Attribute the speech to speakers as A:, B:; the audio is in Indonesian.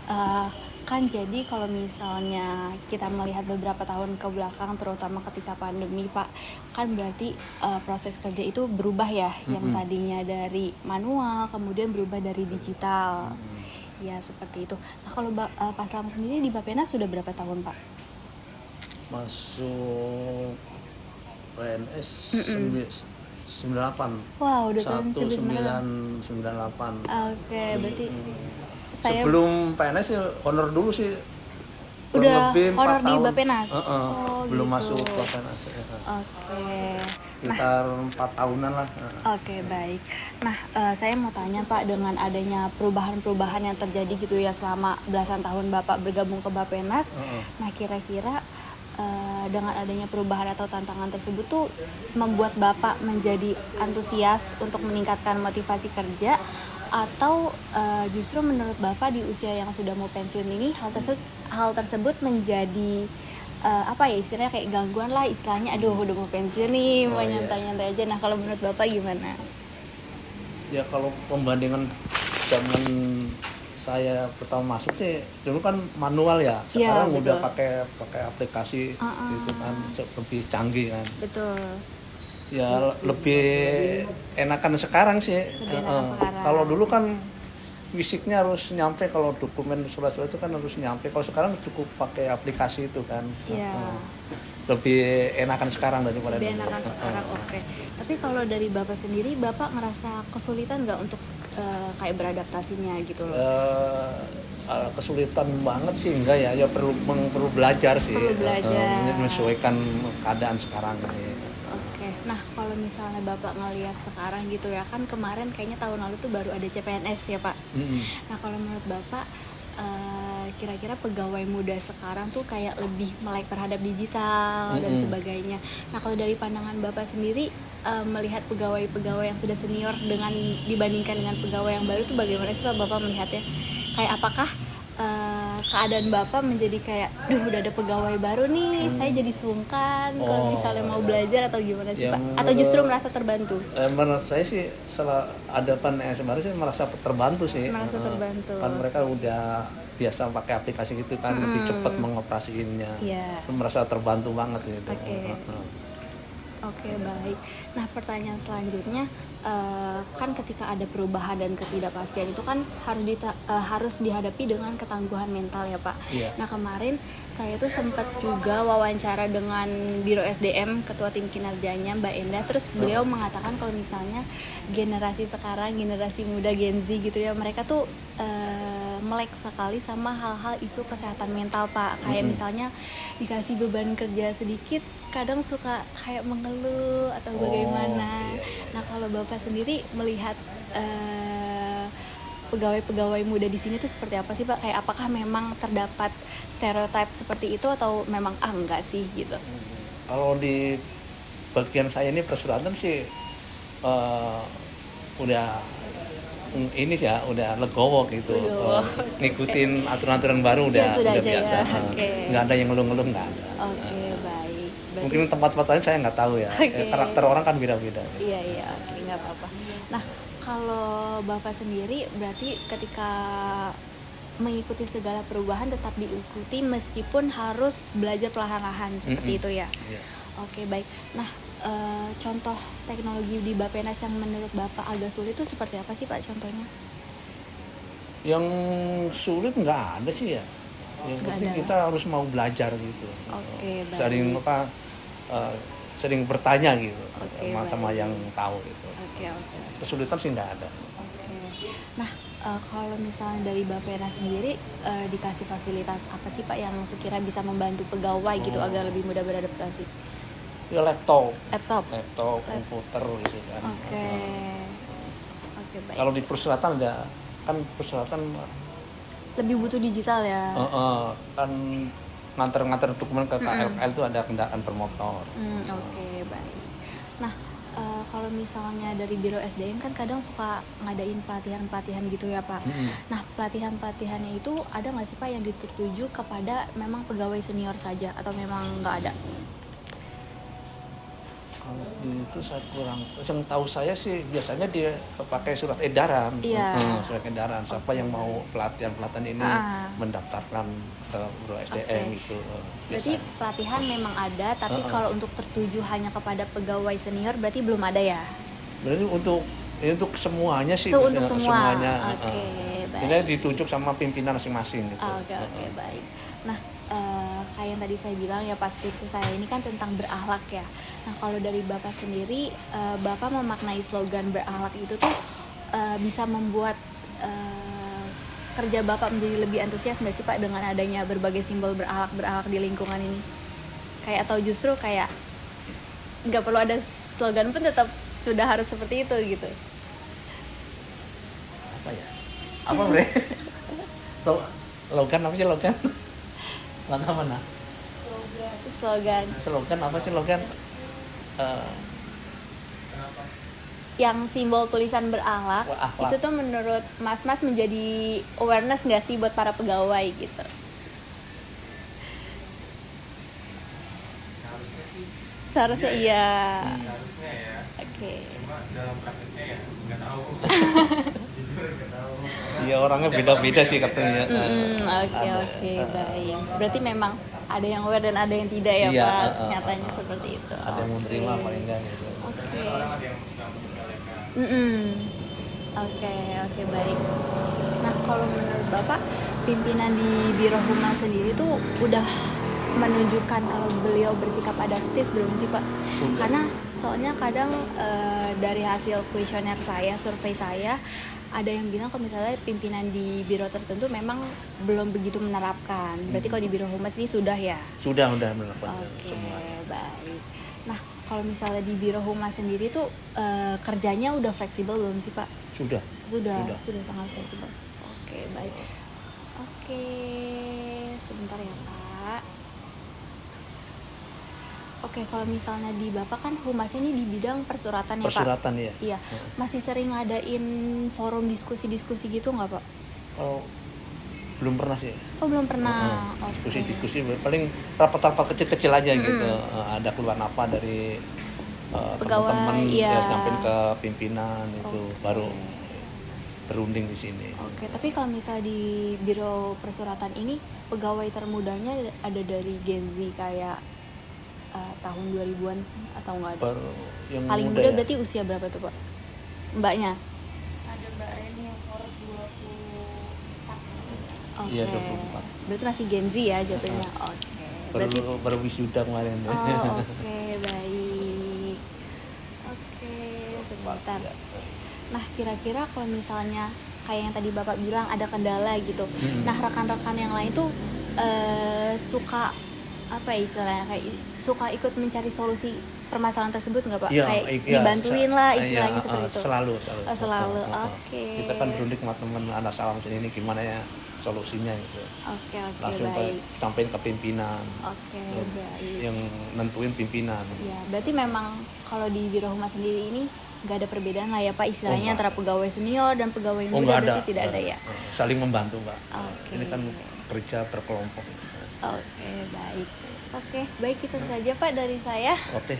A: Eh, kan jadi kalau misalnya kita melihat beberapa tahun ke belakang, terutama ketika pandemi Pak, kan berarti proses kerja itu berubah ya, yang tadinya dari manual kemudian berubah dari digital. Ya seperti itu. Nah kalau Pak Selamat sendiri di Bappenas sudah berapa tahun Pak?
B: Masuk PNS 98.
A: Wow, udah tahun
B: 1998.
A: Oke, berarti saya
B: Sebelum PNS sih honor dulu sih. Kurang
A: udah
B: lebih 4
A: honor di
B: tahun.
A: Bappenas.
B: Belum
A: Gitu.
B: masuk Bappenas.
A: Oke.
B: Sekitar 4 tahunan lah.
A: Oke, baik. Nah, saya mau tanya Pak, dengan adanya perubahan-perubahan yang terjadi gitu ya selama belasan tahun Bapak bergabung ke Bappenas, nah kira-kira dengan adanya perubahan atau tantangan tersebut tuh membuat Bapak menjadi antusias untuk meningkatkan motivasi kerja, atau justru menurut Bapak di usia yang sudah mau pensiun ini hal tersebut menjadi apa ya, istilahnya kayak gangguan lah istilahnya, aduh udah mau pensiun nih, mau nyantai-nyantai aja. Nah kalau menurut Bapak gimana?
B: Ya kalau pembandingan zaman saya pertama masuk sih dulu kan manual ya, sekarang
A: Ya,
B: udah
A: betul.
B: pakai aplikasi gitu kan, lebih canggih kan.
A: Betul.
B: Ya lebih enakan sekarang sih.
A: Lebih enakan sekarang.
B: Kalau dulu kan fisiknya harus nyampe, kalau dokumen surat-surat itu kan harus nyampe. Kalau sekarang cukup pakai aplikasi itu kan.
A: Iya.
B: Lebih enakan sekarang daripada
A: Lebih
B: dulu.
A: enakan sekarang, oke. Tapi kalau dari Bapak sendiri, Bapak ngerasa kesulitan nggak untuk kayak beradaptasinya gitu loh?
B: Kesulitan banget sih enggak ya, ya perlu belajar sih.
A: Perlu belajar.
B: Menyesuaikan keadaan sekarang ini.
A: Oke, nah kalau misalnya Bapak ngelihat sekarang gitu ya, kan kemarin kayaknya tahun lalu tuh baru ada CPNS ya Pak. Nah kalau menurut Bapak, kira-kira pegawai muda sekarang tuh kayak lebih melek terhadap digital dan sebagainya. Nah kalau dari pandangan Bapak sendiri, melihat pegawai-pegawai yang sudah senior dibandingkan dengan pegawai yang baru tuh bagaimana sih Pak Bapak melihatnya? Kayak apakah keadaan Bapak menjadi kayak, duh udah ada pegawai baru nih, saya jadi sungkan kalau misalnya mau belajar, atau gimana sih Pak? Atau justru merasa terbantu?
B: Menurut saya sih setelah ada PNS baru sih merasa terbantu sih.
A: Merasa terbantu.
B: Kan mereka udah biasa pakai aplikasi gitu kan, lebih cepat mengoperasiinnya.
A: Iya.
B: Merasa terbantu banget gitu.
A: Oke, baik. Nah, pertanyaan selanjutnya, kan ketika ada perubahan dan ketidakpastian itu kan harus dihadapi dengan ketangguhan mental ya Pak.
B: Iya.
A: Nah, kemarin saya tuh sempat juga wawancara dengan Biro SDM, Ketua Tim Kinerjanya Mbak Enda. Terus beliau mengatakan kalau misalnya generasi sekarang, generasi muda Gen Z gitu ya, mereka tuh melek sekali sama hal-hal isu kesehatan mental Pak. Kayak misalnya dikasih beban kerja sedikit, kadang suka kayak mengeluh atau bagaimana. Nah kalau Bapak sendiri melihat pegawai-pegawai muda di sini tuh seperti apa sih Pak? Kayak apakah memang terdapat stereotip seperti itu atau memang enggak sih gitu?
B: Kalau di bagian saya ini persuratan sih udah ini sih ya, udah legowo gitu. Ngikutin aturan-aturan baru udah
A: sudah aja
B: biasa.
A: ya, oke.
B: Nggak ada yang ngeluh-ngeluh, nggak ada.
A: Oke, baik. Berarti,
B: Mungkin tempat-tempat lain saya nggak tahu ya. Karakter orang kan beda-beda.
A: iya, oke, nggak apa-apa. Nah, kalau Bapak sendiri berarti ketika mengikuti segala perubahan tetap diikuti meskipun harus belajar perlahan-lahan seperti itu ya.
B: Iya.
A: Oke, baik. Nah, contoh teknologi di Bappenas yang menurut Bapak agak sulit itu seperti apa sih Pak contohnya?
B: Yang sulit nggak ada sih ya. Yang
A: Nggak
B: penting
A: ada.
B: kita harus mau belajar gitu.
A: Oke, baik.
B: Sering bertanya gitu
A: Oke,
B: sama
A: baik.
B: yang tahu gitu.
A: Oke.
B: Kesulitan sih nggak ada.
A: Oke. Nah, kalau misalnya dari Bappenas sendiri dikasih fasilitas apa sih Pak yang sekira bisa membantu pegawai gitu agar lebih mudah beradaptasi?
B: Ya laptop,
A: Laptop.
B: komputer gitu kan.
A: Oke. Oke, baik.
B: Kalau di perseratan ada kan perseratan
A: Lebih butuh digital ya.
B: kan nganter dokumen ke KLL itu ada kendaraan bermotor.
A: Oke, baik. Nah, kalau misalnya dari Biro SDM kan kadang suka ngadain pelatihan-pelatihan gitu ya Pak. Nah, pelatihan-pelatihannya itu ada nggak sih Pak yang dituju kepada memang pegawai senior saja atau memang nggak ada?
B: Kalau itu saya kurang, yang tahu saya sih biasanya dia pakai surat edaran.
A: Iya.
B: Surat edaran. Siapa yang mau pelatihan ini mendaftarkan ke Biro SDM
A: Oke.
B: itu.
A: Berarti
B: Biasanya.
A: pelatihan memang ada, tapi kalau untuk tertuju hanya kepada pegawai senior berarti belum ada ya?
B: Berarti untuk semuanya sih.
A: Untuk
B: biasanya,
A: semua.
B: Semuanya.
A: Oke, baik.
B: Ini ditunjuk sama pimpinan masing-masing gitu.
A: Oke, baik. Nah, kayak yang tadi saya bilang ya, pas skripsi saya ini kan tentang berakhlak ya. Nah, kalau dari Bapak sendiri, Bapak memaknai slogan berakhlak itu tuh bisa membuat kerja Bapak menjadi lebih antusias nggak sih Pak dengan adanya berbagai simbol berakhlak di lingkungan ini? Kayak atau justru kayak nggak perlu ada slogan pun tetap sudah harus seperti itu gitu?
B: Apa ya? Apa bre? Logan apa sih logan? Langkah mana?
A: Slogan
B: Apa sih logan?
A: yang simbol tulisan berakhlak
B: Berakhlak.
A: itu tuh menurut Mas menjadi awareness nggak sih buat para pegawai gitu?
C: Seharusnya sih
A: Seharusnya iya.
C: seharusnya ya.
A: Oke.
C: Cuma dalam prakteknya ya nggak tahu. Jujur nggak tahu.
B: Iya orangnya beda-beda sih katanya.
A: Oke, baik. Berarti memang ada yang aware dan ada yang tidak ya
B: Iya,
A: Pak? Nyatanya seperti itu.
B: Ada yang menerima paling enggak gitu.
A: Oke.
C: Orang ada yang suka menyepelekan.
A: Oke, baik. Nah, kalau menurut Bapak, pimpinan di Biro Humas sendiri tuh udah menunjukkan kalau beliau bersikap adaptif belum sih Pak?
B: Udah.
A: Karena soalnya kadang dari hasil kuesioner saya, survei saya, ada yang bilang kalau misalnya pimpinan di biro tertentu memang belum begitu menerapkan. Berarti kalau di Biro Humas ini sudah ya?
B: Sudah melakukan
A: Oke,
B: semua.
A: baik. Nah, kalau misalnya di Biro Humas sendiri tuh kerjanya udah fleksibel belum sih Pak?
B: Sudah.
A: Sudah sangat fleksibel. Oke, baik. Oke, sebentar ya Pak. Oke, kalau misalnya di Bapak kan Humas ini di bidang persuratan ya Pak?
B: Persuratan ya.
A: Iya. Masih sering ngadain forum diskusi-diskusi gitu nggak Pak?
B: Oh, belum pernah sih.
A: Oh, belum pernah. Oke.
B: Diskusi paling rapat-rapat kecil-kecil aja gitu. Ada keluhan apa dari
A: Pegawai,
B: teman-teman
A: iya.
B: ya sampai ke pimpinan itu
A: Oke.
B: baru berunding di sini.
A: Oke, tapi kalau misalnya di Biro Persuratan ini pegawai termudanya ada dari Gen Z kayak tahun 2000-an atau nggak ada?
B: Yang
A: Paling
B: muda
A: muda
B: ya?
A: berarti usia berapa tuh Pak? Mbaknya?
D: Ada Mbak Reni yang umur 24.
A: Oke.
B: Iya, 24.
A: Berarti masih Gen Z ya jatuhnya. Oke. Berarti
B: baru wisuda kemarin.
A: oke, baik. Oke, sebentar. Nah, kira-kira kalau misalnya kayak yang tadi Bapak bilang ada kendala gitu. Nah, rekan-rekan yang lain tuh suka apa ya istilahnya, kayak suka ikut mencari solusi permasalahan tersebut nggak Pak?
B: Iya,
A: Kayak
B: iya,
A: dibantuin lah istilahnya
B: iya,
A: seperti itu.
B: Selalu.
A: Oh, selalu. Oke.
B: Kita kan berunding sama teman anak salam sini gimana ya solusinya gitu.
A: Oke,
B: Langsung
A: baik.
B: sampein ke pimpinan.
A: Oke, baik.
B: Yang nentuin pimpinan.
A: Ya, berarti memang kalau di Biro Humas sendiri ini nggak ada perbedaan lah ya Pak istilahnya
B: nggak
A: antara pegawai senior dan pegawai
B: Oh,
A: muda,
B: nggak
A: berarti tidak ada ya?
B: Saling membantu Mbak.
A: Oke.
B: Ini kan kerja berkelompok.
A: Oke, baik. Oke, baik itu saja Pak dari saya.
B: Oke.